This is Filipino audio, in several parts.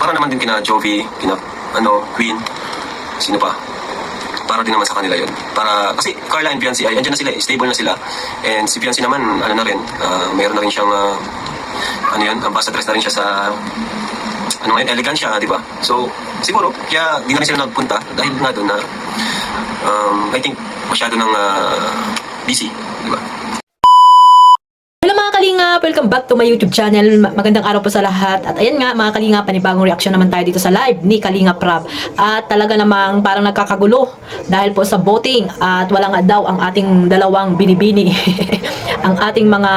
para naman din kina Jovi, kina Queen, sino pa, para din naman sa kanila yun. Para, kasi Carla and Beyonce ay andyan na sila, stable na sila. And si Beyonce naman, ano na rin, mayroon na rin siyang, ambassadress na rin siya sa, elegansya, di ba? So, siguro, kaya di na rin sila nagpunta dahil nga doon na, I think, masyado ng busy, di ba? Hello mga kalingap! Welcome back to my YouTube channel. Magandang araw po sa lahat. At ayan nga mga kalingap, panibagong reaction naman tayo dito sa live ni Kalingap Rab. At talaga namang parang nagkakagulo dahil po sa voting at wala nga daw ang ating dalawang binibini. Ang ating mga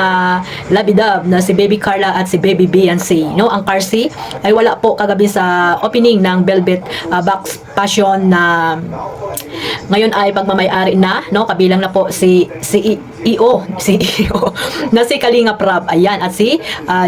labidab na si Baby Carla at si Baby Beyonce. No? Ang Carsi ay wala po kagabi sa opening ng Velvet Box Passion na ngayon ay pagmamay-ari na, no? Kabilang na po si CEO na si Kalingap Rab, ayan, at si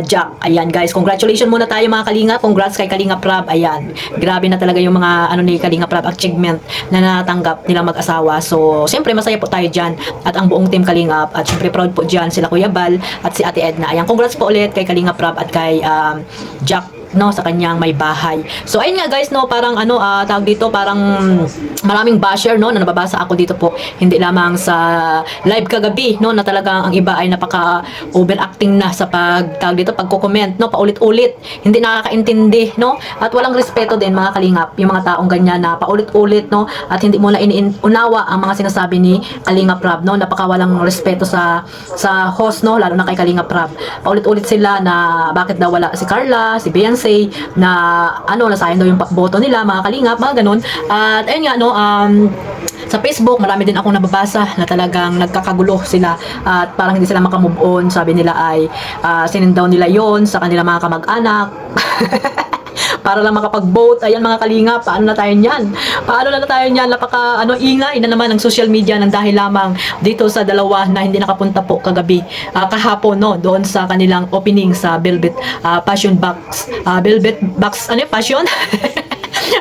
Jack, ayan guys, congratulations muna tayo mga Kalingap, congrats kay Kalingap Rab, ayan, grabe na talaga yung mga ni Kalingap Rab achievement na natanggap nilang mag-asawa. So siyempre masaya po tayo dyan at ang buong team Kalingap, at siyempre proud po dyan sila Kuya Bal at si Ate Edna, ayan, congrats po ulit kay Kalingap Rab at kay Jack, no, sa kanyang may bahay. So ayun nga guys, no, parang tawag dito, parang maraming basher, no, na nababasa ako dito po, hindi lamang sa live kagabi, no, na talagang ang iba ay napaka overacting na sa tawag dito, pagko-comment, no, paulit-ulit, hindi nakakaintindi, no, at walang respeto din mga Kalingap, yung mga taong ganyan na paulit-ulit, no, at hindi mo na iniunawa ang mga sinasabi ni Kalingap Rab, no, napaka walang respeto sa host, no, lalo na kay Kalingap Rab. Paulit-ulit sila na bakit daw wala si Carla, si Beyonce, na nasayang daw yung boto nila mga Kalingap, mga ganun. At ayun nga, no, sa Facebook marami din akong nababasa na talagang nagkakagulo sila at parang hindi sila makamove on. Sabi nila ay sinindaw nila yon sa kanilang mga kamag-anak para lang makapag-vote. Ayan mga Kalingap, paano na tayo niyan? Paano na tayo niyan? Napaka ingay na naman ng social media ng dahil lamang dito sa dalawa na hindi nakapunta po kagabi, kahapon, no, doon sa kanilang opening sa Velvet Passion Box. Velvet Box, Passion?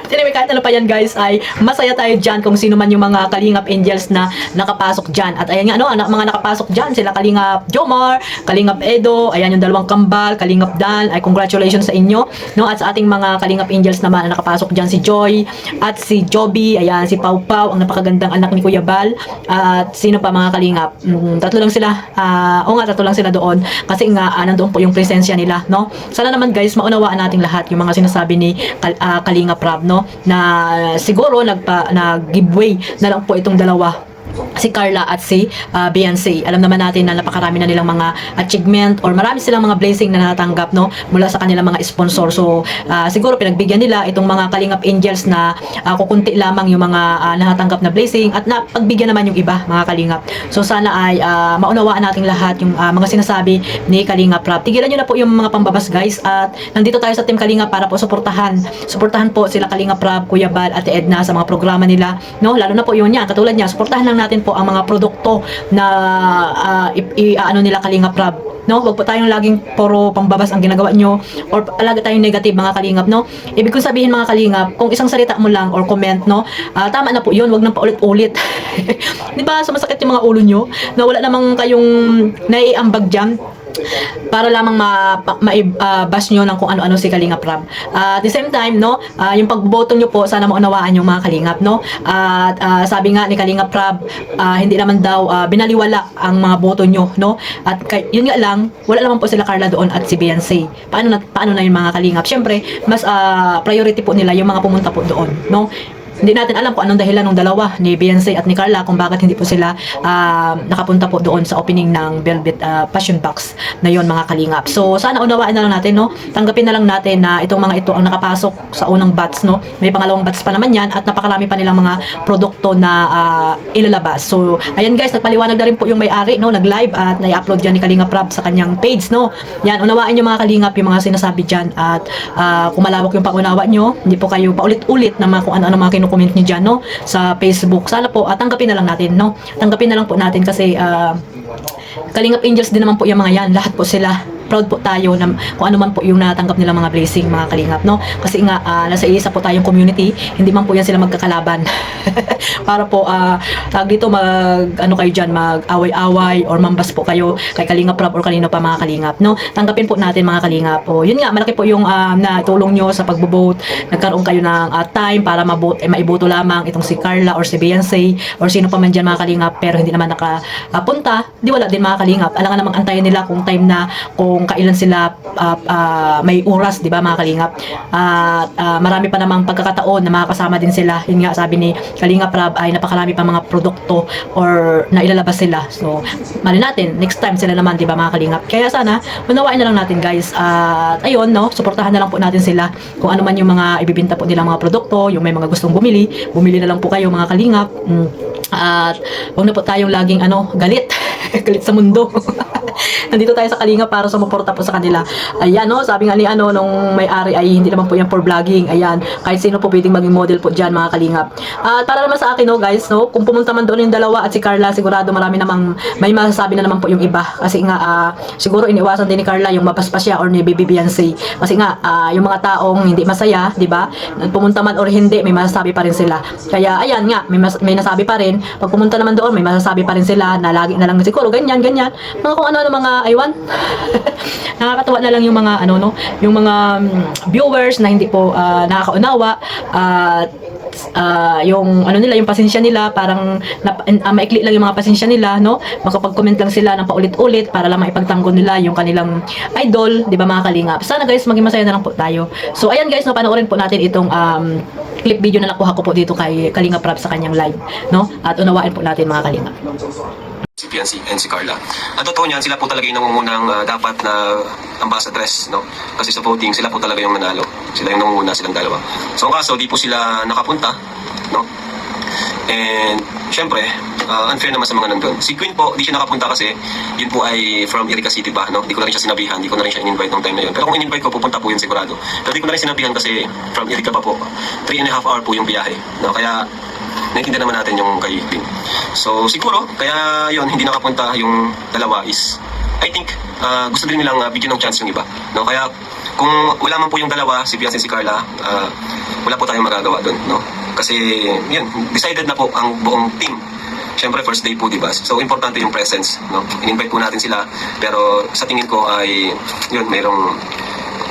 Anyway, kahit ano pa yan guys, ay masaya tayo dyan kung sino man yung mga Kalingap Angels na nakapasok dyan. At ayan nga, no, mga nakapasok dyan, sila Kalingap Jomar, Kalingap Edo, ayan yung dalawang kambal, Kalingap Dan, ay congratulations sa inyo, no. At sa ating mga Kalingap Angels naman na nakapasok dyan, si Joy at si Joby, ayan, si Pau Pau, ang napakagandang anak ni Kuya Bal, at sino pa mga Kalingap, tatlo lang sila, tatlo lang sila doon, kasi nga nandoon po yung presensya nila, no. Sana naman guys, maunawaan nating lahat yung mga sinasabi ni Kalingap Rab, no, na siguro nag-giveaway na lang po itong dalawa, si Carla at si Beyonce. Alam naman natin na napakarami na nilang mga achievement or marami silang mga blessing na natatanggap, no, mula sa kanilang mga sponsor. So siguro pinagbigyan nila itong mga Kalingap Angels na kukunti lamang yung mga natatanggap na blessing at pagbigyan naman yung iba mga Kalingap. So sana ay maunawaan nating lahat yung mga sinasabi ni Kalingap Rab. Tigilan nyo na po yung mga pambabas guys, at nandito tayo sa Team Kalingap para po suportahan po sila Kalingap Rab, Kuya Bal at Edna sa mga programa nila, no, lalo na po yun yan, katulad niya, suportahan lang natin po ang mga produkto na nila Kalingap Rab, no. Wag po tayong laging puro pambabas ang ginagawa nyo or alaga tayong negative mga Kalingap, no. Ibig kong sabihin mga Kalingap, kung isang salita mo lang or comment, no, tama na po yun, wag nang paulit-ulit. Di ba sumasakit yung mga ulo nyo na wala namang kayong naiambag dyan para lamang ma-bash nyo ng kung ano-ano si Kalingap Rab. At the same time, no, yung pagboto nyo po, sana maunawaan yung mga Kalingap, no. At sabi nga ni Kalingap Rab, hindi naman daw binaliwala ang mga boto nyo, no. At yun nga lang, wala naman po sila Carla doon at si Beyonce. Paano na yung mga Kalingap? Siyempre, mas priority po nila yung mga pumunta po doon, no. Hindi natin alam kung anong dahilan ng dalawa ni Beyonce at ni Carla kung bakit hindi po sila nakapunta po doon sa opening ng Velvet Passion Box na yon mga Kalingap. So sana unawaan na lang natin, no, tanggapin na lang natin na itong mga ito ang nakapasok sa unang batch, no. May pangalawang batch pa naman yan at napakarami pa nilang mga produkto na ilalabas. So ayan guys, nagpaliwanag na rin po yung may-ari, no, nag-live at nai-upload dyan ni Kalingap Rab sa kanyang page, no. Yan, unawaan nyo mga Kalingap yung mga sinasabi dyan, at kung malawak yung pag-unawa nyo, hindi po kayo paulit-ulit na kung ano-ano mga comment niyo dyan, no, sa Facebook. Sana po tanggapin na lang natin, no, tanggapin na lang po natin kasi Kalingap Angels din naman po yung mga yan, lahat po sila proud po tayo na kung ano man po yung natanggap nilang mga blessing mga kalingap, no? Kasi nga nasa isa po tayong community, hindi man po yan sila magkakalaban. Para po tag dito ano kayo diyan, mag-away-away or mambas po kayo kay Kalingap Rob or kanino pa mga kalingap, no? Tanggapin po natin mga kalingap. O yun nga, malaki po yung natulong nyo sa pagbo-vote. Nagkaroon kayo ng time para maiboto lamang itong si Carla or si Beyonce or sino pa man dyan mga kalingap, pero hindi naman nakapunta. Di wala din mga kalingap. Alangan namang antayin nila kung time na, kung kailan sila may oras, di ba mga kalingap. Marami pa namang pagkakataon na makakasama din sila. Yun nga, sabi ni Kalingap Rob ay napakarami pa mga produkto or na ilalabas sila. So mali natin, next time sila naman, di ba mga kalingap. Kaya sana unawain na lang natin guys, at ayun, no, suportahan na lang po natin sila kung ano man yung mga ibibenta po nilang mga produkto. Yung may mga gustong bumili na lang po kayo mga kalingap. At huwag na po tayong laging galit galit sa mundo. Nandito tayo sa Kalingap para sumuporta po sa kanila. Ayan, no, sabi nga ni nung may-ari ay hindi naman po yan for vlogging. Ayan, kahit sino po pwedeng maging model po dyan mga kalingap. At para naman sa akin, no guys, no, kung pumunta man doon yung dalawa at si Carla, sigurado marami namang may masasabi na naman po yung iba. Kasi nga siguro iniwasan din ni Carla yung mapaspas siya or ni Baby Beyonce. Kasi nga yung mga taong hindi masaya, di ba, pumunta man or hindi, may masasabi pa rin sila. Kaya ayan nga, may nasabi pa rin. Pag pumunta naman doon, may masasabi pa rin sila na lagi na lang siguro ganyan mga kung ano mga aywan. Nakakatuwa na lang yung mga yung mga viewers na hindi po nakakaunawa at yung nila, yung pasensya nila, parang maikli lang yung mga pasensya nila, no? Makapag-comment lang sila ng paulit-ulit para lang maipagtanggol nila yung kanilang idol, di ba mga kalingap. Sana guys, maging masaya na lang po tayo. So ayan guys, no, panoorin po natin itong clip video na nakuha ko po dito kay Kalingap Rob sa kanyang live, no? At unawain po natin mga kalingap. Si Beyonce and si Carla. Ang totoo niyan, sila po talaga yung nangungunang dapat na ambassadress, no? Kasi sa voting, sila po talaga yung nanalo. Sila yung nangunguna, silang dalawa. So ang kaso, di po sila nakapunta, no? And syempre, unfair naman sa mga nandun. Si Queen po, di siya nakapunta kasi yun po ay from Irica City pa, no? Di ko na rin siya sinabihan, di ko na rin siya in-invite nung time na yun. Pero kung in-invite ko, pupunta po yun sigurado. Pero di ko na rin sinabihan kasi from Irica pa po. 3.5 hour po yung biyahe, no? Kaya naiintindihan naman natin yung kay Queen. So siguro, kaya yun, hindi nakapunta yung dalawa is, I think, gusto din nilang bigyan ng chance yung iba, no? Kaya kung wala man po yung dalawa, si Beyonce and si Carla, wala po tayong magagawa dun, no? Kasi yun, decided na po ang buong team. Siyempre, first day po, diba? So, importante yung presence, no? In-invite po natin sila, pero sa tingin ko ay, yun, mayroong,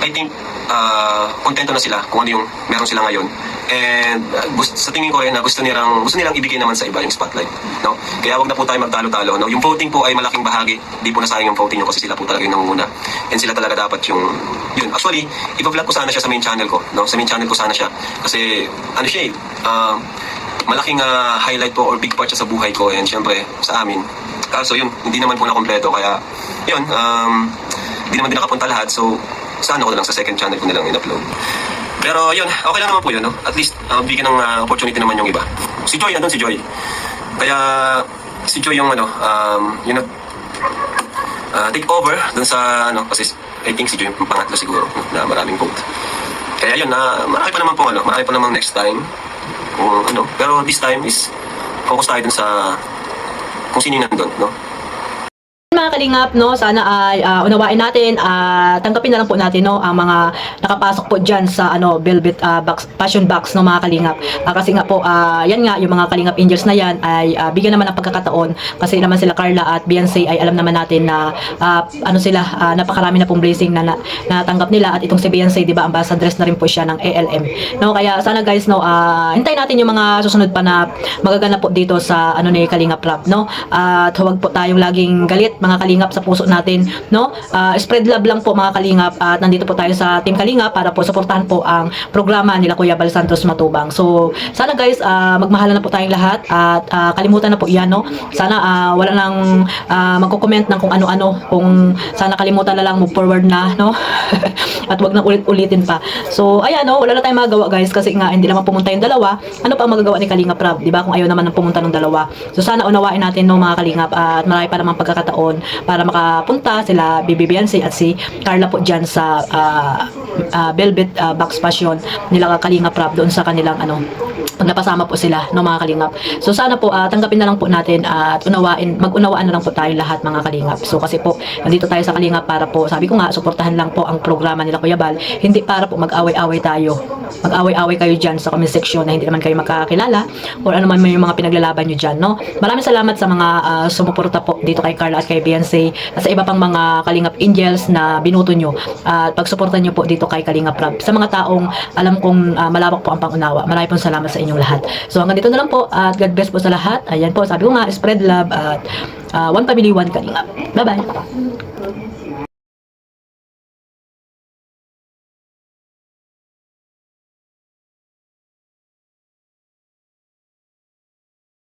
I think, kontento na sila kung ano yung meron sila ngayon. And sa tingin ko na gusto nilang ibigay naman sa iba yung spotlight, no? Kaya wag na po tayo magtalo-talo, no? Yung voting po ay malaking bahagi, di po nasayang yung voting nyo kasi sila po talaga yung nangunguna. And sila talaga dapat yung, yun. Actually, ipa-vlog ko sana siya sa main channel ko, no? Sa main channel ko sana siya. Kasi, siya malaking highlight po or big part siya sa buhay ko and syempre sa amin. Kaso yun, hindi naman po na kompleto, kaya yun, hindi naman din nakapunta lahat, so sana ko na lang sa second channel ko nilang in-upload. Pero yun, okay lang naman po yun, no? At least bigyan ng opportunity naman yung iba. Si Joy, andun si Joy. Kaya si Joy yung yung take over dun sa kasi I think si Joy yung pangatlo siguro na maraming vote. Kaya yun, marami pa naman po marami pa namang next time. Pero this time is focus tayo dun sa kung sino yung nandun, no? Mga kalingap, no, sana ay unawain natin at tanggapin na lang po natin, no, ang mga nakapasok po dyan sa velvet box, passion box, no, mga kalingap. Kasi nga po, yan nga, yung mga kalingap angels na yan ay bigyan naman ng pagkakataon kasi naman sila Carla at Beyonce ay alam naman natin na sila, napakarami na pong blessing na natanggap nila at itong si Beyonce, di ba, ambassadress na rin po siya ng ALM, no? Kaya sana guys, no, hintayin natin yung mga susunod pa na magaganap po dito sa ni Kalingap Rob, no? At huwag po tayong laging galit mga kalingap sa puso natin, no? Spread love lang po mga kalingap at nandito po tayo sa Team Kalingap para po suportahan po ang programa nila Kuya Bal Santos Matubang. So sana guys, magmahalan na po tayong lahat at kalimutan na po yan, no? Sana wala nang magko-comment ng kung ano-ano, kung sana kalimutan na lang, move forward na, no? At wag nang ulit-ulitin pa. So ayan, no, wala na tayong magagawa guys kasi nga hindi naman pumunta yung dalawa. Ano pa ang magagawa ni Kalingap Rob, di ba? Kung ayaw naman ng pumunta ng dalawa. So sana unawain natin, no, mga kalingap, at marami pa namang pagkakataon doon para makapunta sila Bibi Biancy at si Carla po dyan sa Velvet Box Passion nila Kalinga Prab doon sa kanilang pag napasama po sila ng mga kalingap. So sana po tanggapin na lang po natin at mag-unawaan na lang po tayo lahat mga kalingap. So kasi po nandito tayo sa kalingap para po, sabi ko nga, suportahan lang po ang programa nila Kuya Bal, hindi para po mag-away-away tayo. Mag-away-away kayo dyan sa comment section na hindi naman kayo makakakilala or ano man yung mga pinaglalaban nyo dyan, no? Maraming salamat sa mga sumuporta po dito kay Carla at kay Beyonce at sa iba pang mga kalingap angels na binuto nyo at pagsuporta nyo po dito kay Kalingap Prab. Sa mga taong alam kong malawak po ang pangunawa, marami pong salamat sa inyong lahat. So hanggang dito na lang po at God bless po sa lahat. Ayan po, sabi ko nga, spread love at one family, one Kalingap. Bye-bye!